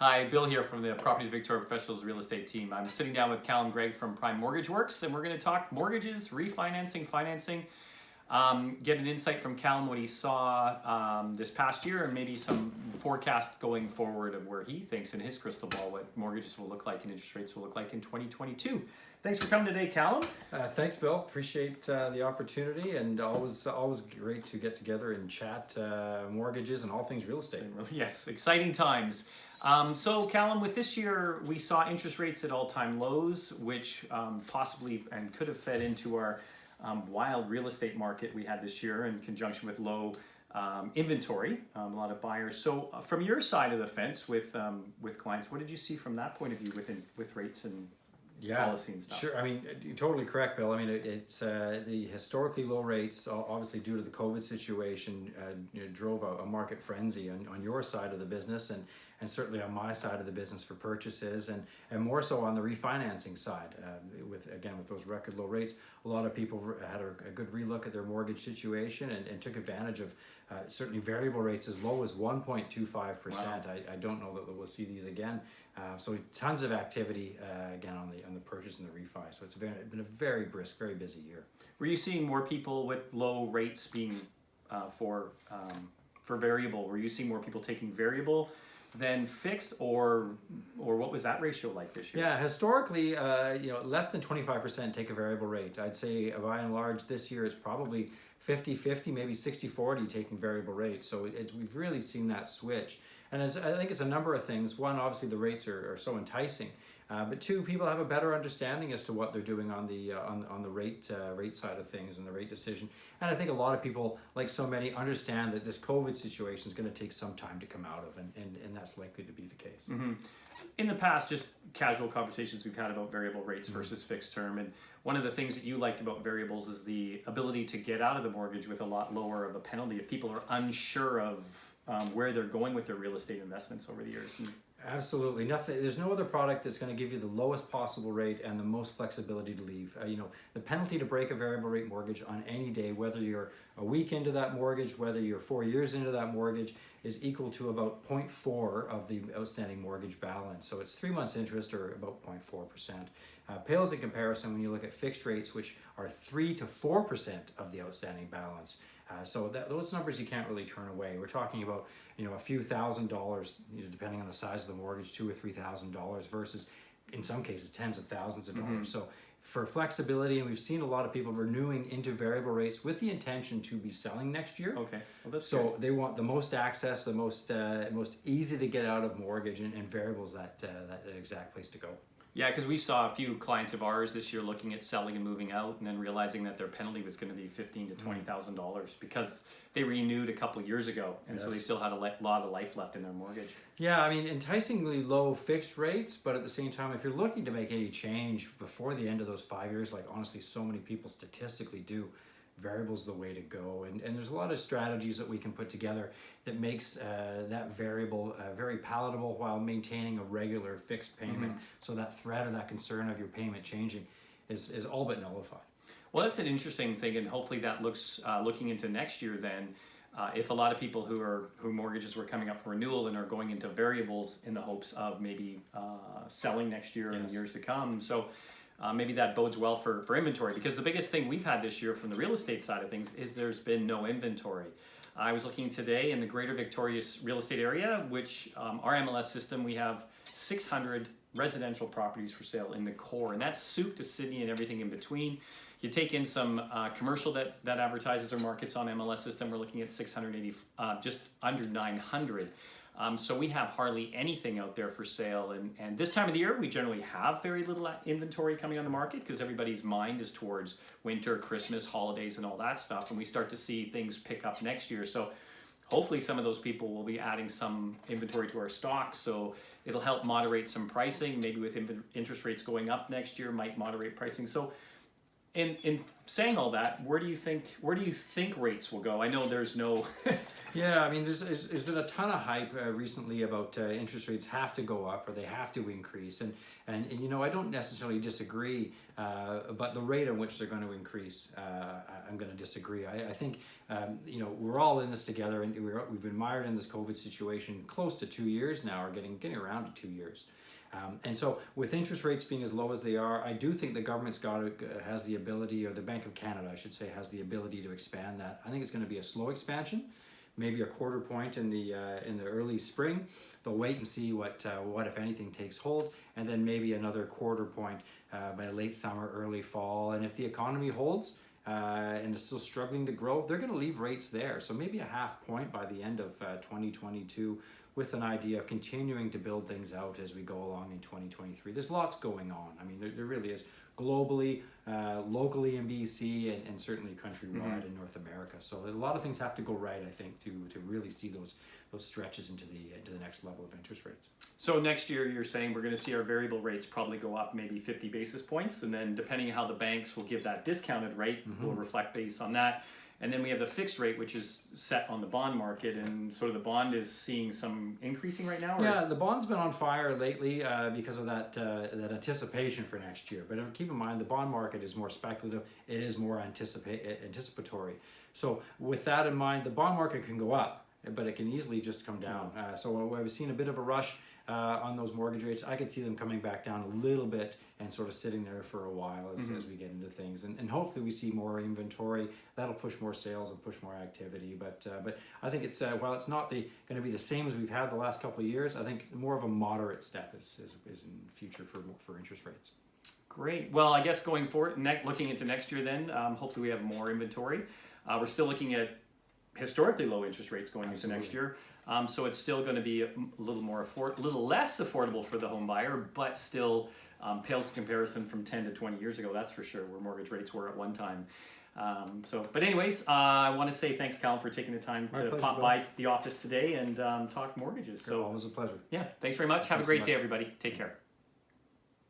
Hi, Bill here from the Properties Victoria Professionals Real Estate Team. I'm sitting down with Callum Gregg from Prime Mortgage Works, and we're going to talk mortgages, refinancing, financing, get an insight from Callum what he saw this past year, and maybe some forecast going forward of where he thinks in his crystal ball what mortgages will look like and interest rates will look like in 2022. Thanks for coming today, Callum. Thanks, Bill. Appreciate the opportunity, and always great to get together and chat mortgages and all things real estate. Yes, exciting times. So Callum, with this year, we saw interest rates at all-time lows, which possibly and could have fed into our wild real estate market we had this year in conjunction with low inventory, a lot of buyers. So from your side of the fence with clients, what did you see from that point of view with rates and policy and stuff? Sure. I mean, you're totally correct, Bill. I mean, it's the historically low rates, obviously due to the COVID situation, drove a market frenzy on your side of the business and certainly on my side of the business for purchases and more so on the refinancing side. With those record low rates, a lot of people had a good relook at their mortgage situation and took advantage of certainly variable rates as low as 1.25%. Wow. I don't know that we'll see these again. So tons of activity again on the purchase and the refi. So it's been a very brisk, very busy year. Were you seeing more people with low rates being for variable? Were you seeing more people taking variable than fixed, or what was that ratio like this year? Yeah, historically, less than 25% take a variable rate. I'd say by and large this year it's probably 50-50, maybe 60-40 taking variable rate. So we've really seen that switch. And I think it's a number of things. One, obviously the rates are so enticing, but two, people have a better understanding as to what they're doing on the rate side of things and the rate decision. And I think a lot of people, like so many, understand that this COVID situation is going to take some time to come out of, and that's likely to be the case. Mm-hmm. In the past, just casual conversations we've had about variable rates versus fixed term, and one of the things that you liked about variables is the ability to get out of the mortgage with a lot lower of a penalty if people are unsure of where they're going with their real estate investments over the years. Absolutely. There's no other product that's going to give you the lowest possible rate and the most flexibility to leave. The penalty to break a variable rate mortgage on any day, whether you're a week into that mortgage, whether you're 4 years into that mortgage, is equal to about 0.4 of the outstanding mortgage balance. So it's 3 months interest, or about 0.4%. Pales in comparison when you look at fixed rates, which are 3 to 4% of the outstanding balance. So those numbers you can't really turn away. We're talking about a few $1,000s, depending on the size of the mortgage, $2,000 or $3,000 versus in some cases tens of thousands of dollars. So for flexibility, and we've seen a lot of people renewing into variable rates with the intention to be selling next year. Okay, well, that's so good. They want the most access, the most easy to get out of mortgage, and variables that exact place to go. Yeah, because we saw a few clients of ours this year looking at selling and moving out, and then realizing that their penalty was going to be $15,000 to $20,000 because they renewed a couple years ago, and so they still had a lot of life left in their mortgage. Yeah, I mean, enticingly low fixed rates, but at the same time, if you're looking to make any change before the end of those 5 years, like honestly, so many people statistically do, variable's the way to go. And there's a lot of strategies that we can put together that makes that variable very palatable while maintaining a regular fixed payment. So that threat or that concern of your payment changing is all but nullified. Well, that's an interesting thing, and hopefully that looking into next year then, if a lot of people who mortgages were coming up for renewal and are going into variables in the hopes of maybe selling next year and years to come. So maybe that bodes well for inventory, because the biggest thing we've had this year from the real estate side of things is there's been no inventory. I was looking today in the Greater Victoria real estate area, which our MLS system, we have 600 residential properties for sale in the core, and that's soup to Sydney and everything in between. You take in some commercial that advertises or markets on MLS system, we're looking at 680, just under 900. So we have hardly anything out there for sale, and this time of the year we generally have very little inventory coming on the market because everybody's mind is towards winter, Christmas, holidays, and all that stuff, and we start to see things pick up next year. So hopefully some of those people will be adding some inventory to our stock, so it'll help moderate some pricing. Maybe with interest rates going up next year might moderate pricing. So in saying all that, where do you think rates will go? I know there's no. Yeah, I mean, there's been a ton of hype recently about interest rates have to go up or they have to increase, and you know, I don't necessarily disagree, but the rate at which they're going to increase, I'm going to disagree. I think you know, we're all in this together, and we've been mired in this COVID situation close to 2 years now, or getting around to 2 years. And so, with interest rates being as low as they are, I do think the government's has the ability, or the Bank of Canada, I should say, has the ability to expand that. I think it's going to be a slow expansion, maybe a quarter point in the early spring. They'll wait and see what if anything takes hold, and then maybe another quarter point by late summer, early fall. And if the economy holds and is still struggling to grow, they're going to leave rates there. So maybe a half point by the end of 2022. With an idea of continuing to build things out as we go along in 2023. There's lots going on. I mean, there really is, globally, locally in BC, and certainly countrywide in North America. So a lot of things have to go right, I think, to really see those stretches into the next level of interest rates. So next year, you're saying we're going to see our variable rates probably go up maybe 50 basis points, and then depending on how the banks will give that discounted rate, will reflect based on that. And then we have the fixed rate, which is set on the bond market, and sort of the bond is seeing some increasing right now? Or? Yeah, the bond's been on fire lately because of that anticipation for next year. But keep in mind, the bond market is more speculative. It is more anticipatory. So with that in mind, the bond market can go up, but it can easily just come down. So I've seen a bit of a rush on those mortgage rates. I could see them coming back down a little bit and sort of sitting there for a while as we get into things. And hopefully we see more inventory. That'll push more sales and push more activity. But I think it's, while it's not going to be the same as we've had the last couple of years, I think more of a moderate step is in the future for interest rates. Great. Well, I guess going forward, looking into next year then, hopefully we have more inventory. We're still looking at historically low interest rates going into next year. So it's still going to be a little less affordable for the home buyer, but still pales in comparison from 10 to 20 years ago, that's for sure, where mortgage rates were at one time. But anyways, I want to say thanks, Callum, for taking the time to pop by the office today and talk mortgages. So always a pleasure. Yeah, thanks very much. Have a great day, everybody. Take care.